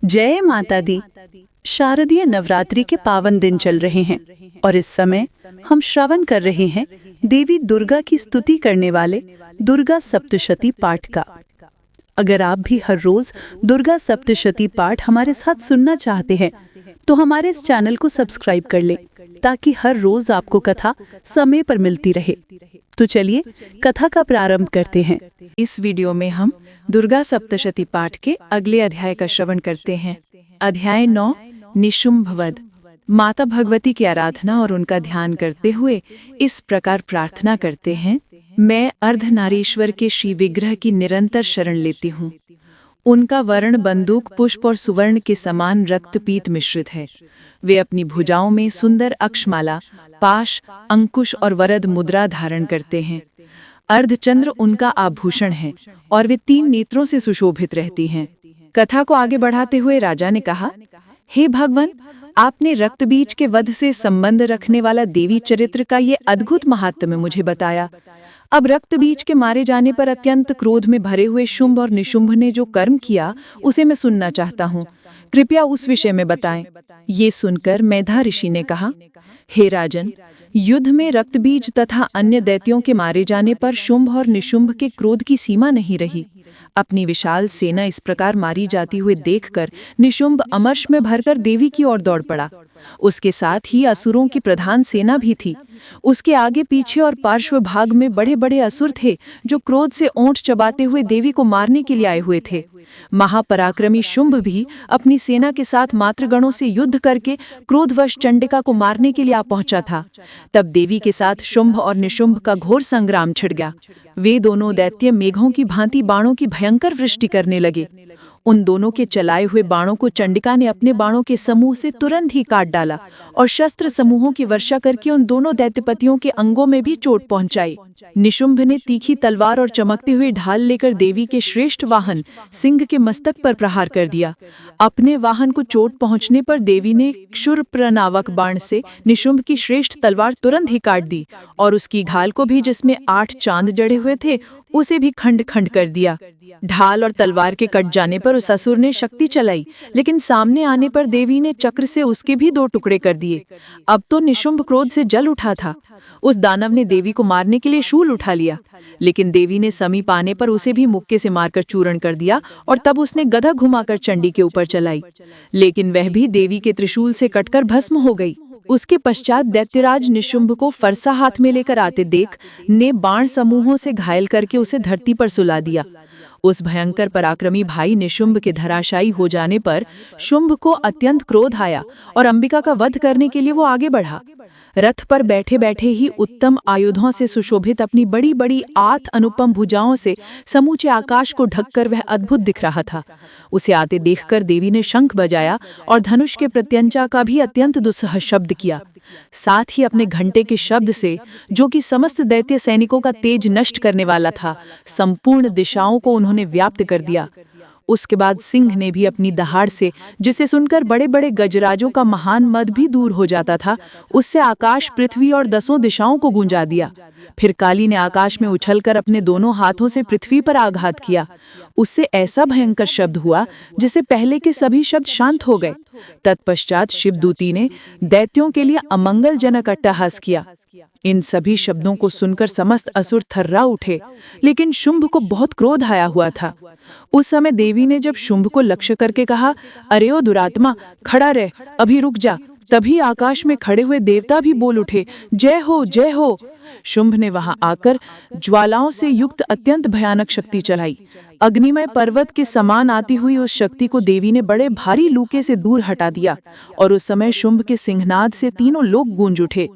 जय माता दी। शारदीय नवरात्रि के पावन दिन चल रहे हैं और इस समय हम श्रवण कर रहे हैं देवी दुर्गा की स्तुति करने वाले दुर्गा सप्तशती पाठ का। अगर आप भी हर रोज दुर्गा सप्तशती पाठ हमारे साथ सुनना चाहते हैं तो हमारे इस चैनल को सब्सक्राइब कर लें ताकि हर रोज आपको कथा समय पर मिलती रहे। तो चलिए कथा का प्रारंभ करते हैं। इस वीडियो में हम दुर्गा सप्तशती पाठ के अगले अध्याय का श्रवण करते हैं। अध्याय 9 निशुंभ वध। माता भगवती की आराधना और उनका ध्यान करते हुए इस प्रकार प्रार्थना करते हैं। मैं अर्धनारीश्वर के श्री विग्रह की निरंतर शरण लेती हूँ। उनका वर्ण बंदूक पुष्प और सुवर्ण के समान रक्तपीत मिश्रित है। वे अपनी भुजाओं में सुंदर अक्षमाला, पाश, अंकुश और वरद मुद्रा धारण करते हैं। अर्धचंद्र उनका आभूषण है और वे 3 नेत्रों से सुशोभित रहती हैं। कथा को आगे बढ़ाते हुए राजा ने कहा, हे भगवान, आपने रक्तबीज के वध से संबंध रखने वाला देवी चरित्र का ये अद्भुत महात्म्य मुझे बताया। अब रक्तबीज के मारे जाने पर अत्यंत क्रोध में भरे हुए शुंभ और निशुंभ ने जो कर्म किया उसे मैं सुनना चाहता हूँ। कृपया उस विषय में बताएं। ये सुनकर मेधा ऋषि ने कहा, हे राजन, युद्ध में रक्तबीज तथा अन्य दैत्यों के मारे जाने पर शुंभ और निशुंभ के क्रोध की सीमा नहीं रही। अपनी विशाल सेना इस प्रकार मारी जाती हुए देखकर निशुंभ अमर्ष में भरकर देवी की ओर दौड़ पड़ा। उसके साथ ही असुरों की प्रधान सेना भी थी। उसके आगे पीछे और पार्श्व भाग में बड़े बड़े असुर थे जो क्रोध से ओंठ चबाते हुए देवी को मारने के लिए आए हुए थे। महापराक्रमी शुंभ भी अपनी सेना के साथ मातृगणों से युद्ध करके क्रोधवश चंडिका को मारने के लिए आ पहुंचा था। तब देवी के साथ शुंभ और निशुंभ का घोर संग्राम छिड़ गया। वे दोनों दैत्य मेघों की भांति बाणों की भयंकर वृष्टि करने लगे। उन दोनों के चलाए हुए बाणों को चंडिका ने अपने बाणों के समूह से तुरंत ही काट डाला और शस्त्र समूहों की वर्षा करके उन दोनों दैत्यपतियों के अंगों में भी चोट पहुंचाई। निशुंभ ने तीखी तलवार और चमकते हुए ढाल लेकर देवी के श्रेष्ठ वाहन सिंह के मस्तक पर प्रहार कर दिया। अपने वाहन को चोट पहुंचने पर देवी ने क्षुरप्र नामक बाण से निशुंभ की श्रेष्ठ तलवार तुरंत ही काट दी और उसकी घाल को भी, जिसमें 8 चांद जड़े हुए थे, उसे भी खंड खंड कर दिया। ढाल और तलवार के कट जाने पर उस असुर ने शक्ति चलाई, लेकिन सामने आने पर देवी ने चक्र से उसके भी 2 टुकड़े कर दिए। अब तो निशुंभ क्रोध से जल उठा था। उस दानव ने देवी को मारने के लिए शूल उठा लिया, लेकिन देवी ने समीप आने पर उसे भी मुक्के से मारकर चूर्ण कर दिया और तब उसने गदा घुमाकर चंडी के ऊपर चलाई, लेकिन वह भी देवी के त्रिशूल से कटकर भस्म हो गई। उसके पश्चात दैत्यराज निशुंभ को फरसा हाथ में लेकर आते देख ने बाण समूहों से घायल करके उसे धरती पर सुला दिया। उस भयंकर पराक्रमी भाई निशुंभ के धराशायी हो जाने पर शुंभ को अत्यंत क्रोध आया और अंबिका का वध करने के लिए वो आगे बढ़ा। रथ पर बैठे बैठे ही उत्तम आयुधों से सुशोभित अपनी बड़ी बड़ी 8 अनुपम भुजाओं से समूचे आकाश को ढककर वह अद्भुत दिख रहा था। उसे आते देखकर देवी ने शंख बजाया और धनुष के प्रत्यंचा का भी अत्यंत दुस्सह शब्द किया। साथ ही अपने घंटे के शब्द से, जो कि समस्त दैत्य सैनिकों का तेज नष्ट करने वाला था, संपूर्ण दिशाओं को उन्होंने व्याप्त कर दिया। उसके बाद सिंह ने भी अपनी दहाड़ से, जिसे सुनकर बड़े बड़े गजराजों का महान मद भी दूर हो जाता था, उससे आकाश, पृथ्वी और 10 दिशाओं को गूंजा दिया। फिर काली ने आकाश में उछलकर अपने दोनों हाथों से पृथ्वी पर आघात किया। उससे ऐसा भयंकर शब्द हुआ जिससे पहले के सभी शब्द शांत हो गए। तत्पश्चात शिवदूती ने दैत्यों के लिए अमंगलजनक अट्टहास किया। इन सभी शब्दों को सुनकर समस्त असुर थर्रा उठे, लेकिन शुंभ को बहुत क्रोध आया हुआ था। उस समय देवी ने जब शुंभ को लक्ष्य करके कहा, अरे ओ दुरात्मा, खड़ा रह, अभी रुक जा। तभी आकाश में खड़े हुए देवता भी बोल उठे, जय हो, जय हो। शुंभ ने वहां आकर ज्वालाओं से युक्त अत्यंत भयानक शक्ति चलाई। अग्निमय पर्वत के समान आती हुई उस शक्ति को देवी ने बड़े भारी लूके से दूर हटा दिया और उस समय शुंभ के सिंहनाद से तीनों लोग गूंज उठे।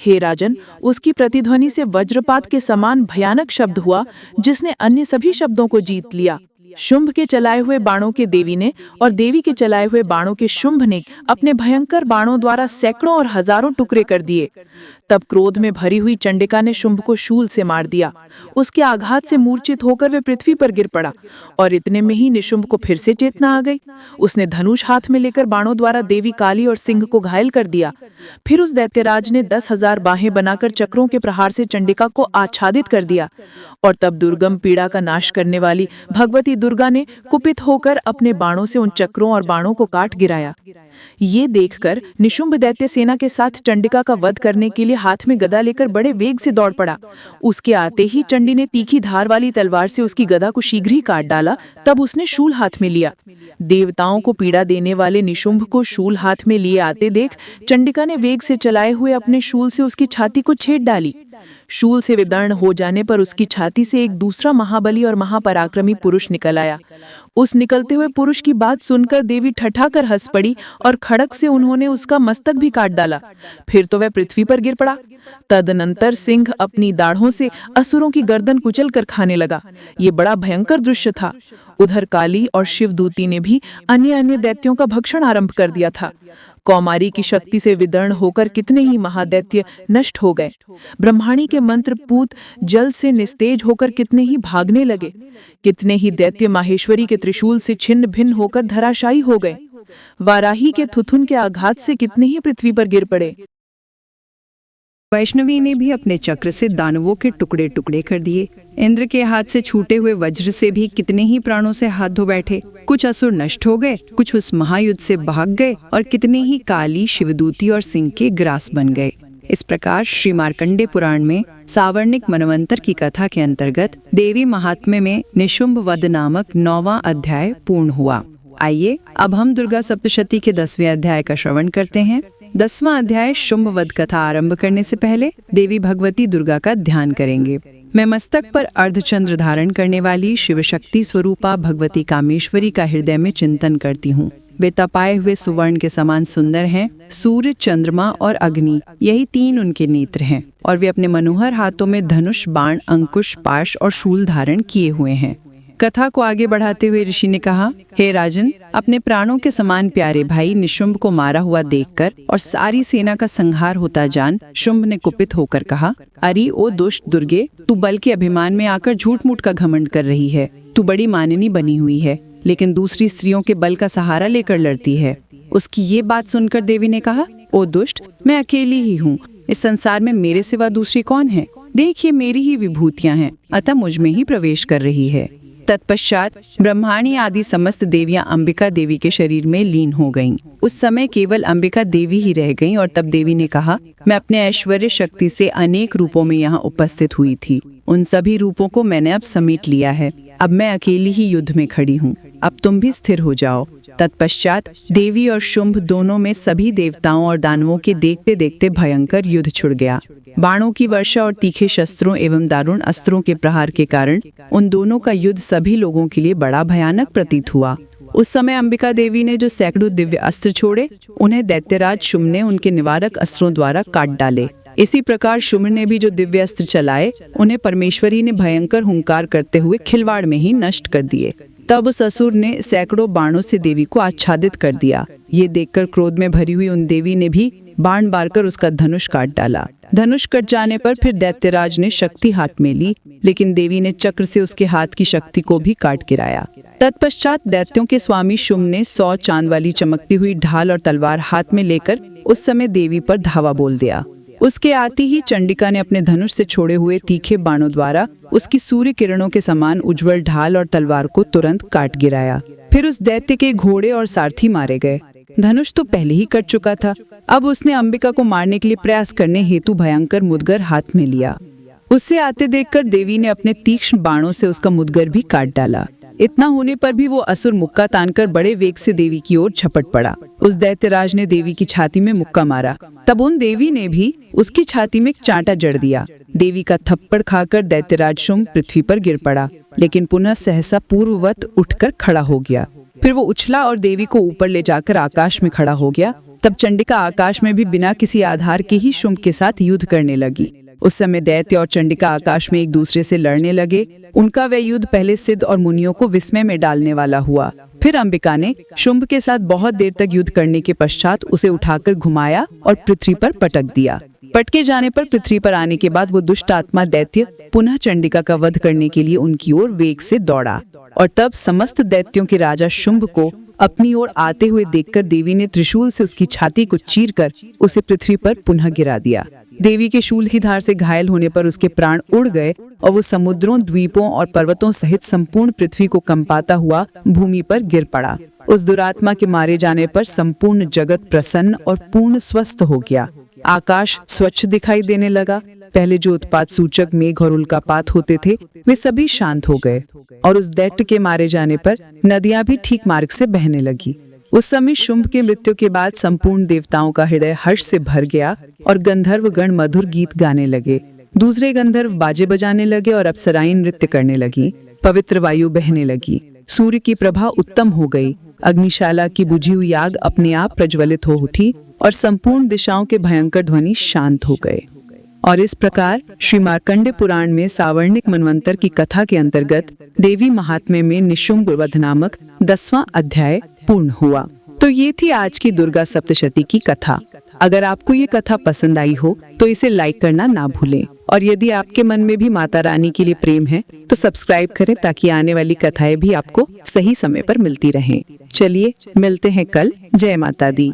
हे राजन, उसकी प्रतिध्वनि से वज्रपात के समान भयानक शब्द हुआ जिसने अन्य सभी शब्दों को जीत लिया। शुंभ के चलाए हुए बाणों के देवी ने और देवी के चलाए हुए बाणों के शुंभ ने अपने भयंकर बाणों द्वारा सैकड़ों और हजारों टुकड़े कर दिए। तब क्रोध में भरी हुई चंडिका ने शुंभ को शूल से मार दिया। उसके आघात से मूर्छित होकर वे पृथ्वी पर गिर पड़ा और इतने में ही निशुंभ को फिर से चेतना आ गई। उसने धनुष हाथ में लेकर बाणों द्वारा देवी काली और सिंह को घायल कर दिया। फिर उस दैत्यराज ने 10,000 बाहें बनाकर चक्रों के प्रहार से चंडिका को आच्छादित कर दिया और तब दुर्गम पीड़ा का नाश करने वाली भगवती दुर्गा ने कुपित होकर अपने बाणों से उन चक्रों और बाणों को काट गिराया। ये देखकर निशुंभ दैत्य सेना के साथ चंडिका का वध करने के लिए हाथ में गदा लेकर बड़े वेग से दौड़ पड़ा। उसके आते ही चंडी ने तीखी धार वाली तलवार से उसकी गदा को शीघ्र ही काट डाला। तब उसने शूल हाथ में लिया। देवताओं को पीड़ा देने वाले निशुंभ को शूल हाथ में लिए आते देख चंडिका ने वेग से चलाए हुए अपने शूल से उसकी छाती को छेद डाली। शूल से विदर्ण हो जाने पर उसकी छाती से एक दूसरा महाबली और महापराक्रमी पुरुष निकल आया। उस निकलते हुए पुरुष की बात सुनकर देवी ठठाकर हंस पड़ी और खड़क से उन्होंने उसका मस्तक भी काट डाला। फिर तो वह पृथ्वी पर गिर पड़ा। तदनंतर सिंह अपनी दाढ़ों से असुरों की गर्दन कुचल कर खाने लगा। ये बड़ा भयंकर दृश्य था। उधर काली और शिवदूती ने भी अन्य दैत्यों का भक्षण आरंभ कर दिया था। कौमारी की शक्ति से विदर्ण होकर कितने ही महादैत्य नष्ट हो गए। ब्रह्माणी के मंत्र पूत जल से निस्तेज होकर कितने ही भागने लगे। कितने ही दैत्य माहेश्वरी के त्रिशूल से छिन्न भिन्न होकर धराशायी हो गए। वाराही के थुथुन के आघात से कितने ही पृथ्वी पर गिर पड़े। वैष्णवी ने भी अपने चक्र से दानवों के टुकड़े टुकड़े कर दिए। इंद्र के हाथ से छूटे हुए वज्र से भी कितने ही प्राणों से हाथ धो बैठे। कुछ असुर नष्ट हो गए, कुछ उस महायुद्ध से भाग गए और कितने ही काली, शिवदूती और सिंह के ग्रास बन गए। इस प्रकार श्री मार्कंडेय पुराण में सावर्णिक मनवंतर की कथा के अंतर्गत देवी महात्म्य में निशुंभ वध नामक 9वां अध्याय पूर्ण हुआ। आइए अब हम दुर्गा सप्तशती के 10वें अध्याय का श्रवण करते हैं। 10वां अध्याय शुंभ वध कथा आरंभ करने से पहले देवी भगवती दुर्गा का ध्यान करेंगे। मैं मस्तक पर अर्धचंद्र धारण करने वाली शिव शक्ति स्वरूपा भगवती कामेश्वरी का हृदय में चिंतन करती हूँ। वे तपाए हुए सुवर्ण के समान सुंदर हैं। सूर्य, चंद्रमा और अग्नि, यही 3 उनके नेत्र हैं और वे अपने मनोहर हाथों में धनुष, बाण, अंकुश, पाश और शूल धारण किए हुए हैं। कथा को आगे बढ़ाते हुए ऋषि ने कहा, हे राजन, अपने प्राणों के समान प्यारे भाई निशुंभ को मारा हुआ देखकर और सारी सेना का संहार होता जान शुंभ ने कुपित होकर कहा, अरे ओ दुष्ट दुर्गे, तू बल के अभिमान में आकर झूठ मूठ का घमंड कर रही है। तू बड़ी माननी बनी हुई है, लेकिन दूसरी स्त्रियों के बल का सहारा लेकर लड़ती है। उसकी ये बात सुनकर देवी ने कहा, ओ दुष्ट, मैं अकेली ही हूँ। इस संसार में मेरे सिवा दूसरी कौन है? देखिए, मेरी ही विभूतियाँ हैं, अतः मुझ में ही प्रवेश कर रही है। तत्पश्चात ब्रह्माणी आदि समस्त देवियां अंबिका देवी के शरीर में लीन हो गईं। उस समय केवल अंबिका देवी ही रह गईं और तब देवी ने कहा, मैं अपने ऐश्वर्य शक्ति से अनेक रूपों में यहाँ उपस्थित हुई थी। उन सभी रूपों को मैंने अब समेट लिया है। अब मैं अकेली ही युद्ध में खड़ी हूँ। अब तुम भी स्थिर हो जाओ। तत्पश्चात देवी और शुंभ दोनों में सभी देवताओं और दानवों के देखते देखते भयंकर युद्ध छिड़ गया। बाणों की वर्षा और तीखे शस्त्रों एवं दारुण अस्त्रों के प्रहार के कारण उन दोनों का युद्ध सभी लोगों के लिए बड़ा भयानक प्रतीत हुआ। उस समय अंबिका देवी ने जो सैकड़ों दिव्य अस्त्र छोड़े, उन्हें दैत्यराज शुंभ ने उनके निवारक अस्त्रों द्वारा काट डाले। इसी प्रकार शुंभ ने भी जो दिव्य अस्त्र चलाए, उन्हें परमेश्वरी ने भयंकर हुंकार करते हुए खिलवाड़ में ही नष्ट कर दिए। तब उस असुर ने सैकड़ों बाणों से देवी को आच्छादित कर दिया। ये देखकर क्रोध में भरी हुई उन देवी ने भी बाण बारकर उसका धनुष काट डाला। धनुष कट जाने पर फिर दैत्यराज ने शक्ति हाथ में ली, लेकिन देवी ने चक्र से उसके हाथ की शक्ति को भी काट गिराया। तत्पश्चात दैत्यों के स्वामी शुंभ ने 100 चांद वाली चमकती हुई ढाल और तलवार हाथ में लेकर उस समय देवी पर धावा बोल दिया। उसके आते ही चंडिका ने अपने धनुष से छोड़े हुए तीखे बाणों द्वारा उसकी सूर्य किरणों के समान उज्जवल ढाल और तलवार को तुरंत काट गिराया। फिर उस दैत्य के घोड़े और सारथी मारे गए। धनुष तो पहले ही कट चुका था। अब उसने अंबिका को मारने के लिए प्रयास करने हेतु भयंकर मुदगर हाथ में लिया। उससे आते देखकर देवी ने अपने तीक्ष्ण बाणों से उसका मुदगर भी काट डाला। इतना होने पर भी वो असुर मुक्का तानकर बड़े वेग से देवी की ओर झपट पड़ा। उस दैत्यराज ने देवी की छाती में मुक्का मारा। तब उन देवी ने भी उसकी छाती में एक चांटा जड़ दिया। देवी का थप्पड़ खाकर दैत्यराज शुंभ पृथ्वी पर गिर पड़ा, लेकिन पुनः सहसा पूर्ववत उठकर खड़ा हो गया। फिर वो उछला और देवी को ऊपर ले जाकर आकाश में खड़ा हो गया। तब चंडिका आकाश में भी बिना किसी आधार के ही शुंभ के साथ युद्ध करने लगी। उस समय दैत्य और चंडिका आकाश में एक दूसरे से लड़ने लगे। उनका वह युद्ध पहले सिद्ध और मुनियों को विस्मय में डालने वाला हुआ। फिर अंबिका ने शुंभ के साथ बहुत देर तक युद्ध करने के पश्चात उसे उठाकर घुमाया और पृथ्वी पर पटक दिया। पटके जाने पर पृथ्वी पर आने के बाद वो दुष्ट आत्मा दैत्य पुनः चंडिका का वध करने के लिए उनकी ओर वेग से दौड़ा, और तब समस्त दैत्यों के राजा शुंभ को अपनी ओर आते हुए देखकर देवी ने त्रिशूल से उसकी छाती को चीरकर उसे पृथ्वी पर पुनः गिरा दिया। देवी के शूल की धार से घायल होने पर उसके प्राण उड़ गए और वो समुद्रों, द्वीपों और पर्वतों सहित संपूर्ण पृथ्वी को कंपाता हुआ भूमि पर गिर पड़ा। उस दुरात्मा के मारे जाने पर संपूर्ण जगत प्रसन्न और पूर्ण स्वस्थ हो गया। आकाश स्वच्छ दिखाई देने लगा। पहले जो उत्पात सूचक मेघ और उल्कापात होते थे वे सभी शांत हो गए, और उस दैत्य के मारे जाने पर नदियां भी ठीक मार्ग से बहने लगी। उस समय शुंभ के मृत्यु के बाद संपूर्ण देवताओं का हृदय हर्ष से भर गया और गंधर्व गण मधुर गीत गाने लगे। दूसरे गंधर्व बाजे बजाने लगे और अप्सराएं नृत्य करने लगी। पवित्र वायु बहने लगी। सूर्य की प्रभा उत्तम हो गई। अग्निशाला की बुझी हुई आग अपने आप प्रज्वलित हो उठी और संपूर्ण दिशाओं के भयंकर ध्वनि शांत हो गए। और इस प्रकार श्री मार्कंडेय पुराण में सावर्णिक मनवंतर की कथा के अंतर्गत देवी महात्म्य में निशुंभ वध नामक 10वां अध्याय पूर्ण हुआ। तो ये थी आज की दुर्गा सप्तशती की कथा। अगर आपको ये कथा पसंद आई हो तो इसे लाइक करना ना भूलें, और यदि आपके मन में भी माता रानी के लिए प्रेम है तो सब्सक्राइब करें ताकि आने वाली कथाएं भी आपको सही समय पर मिलती रहें। चलिए मिलते हैं कल। जय माता दी।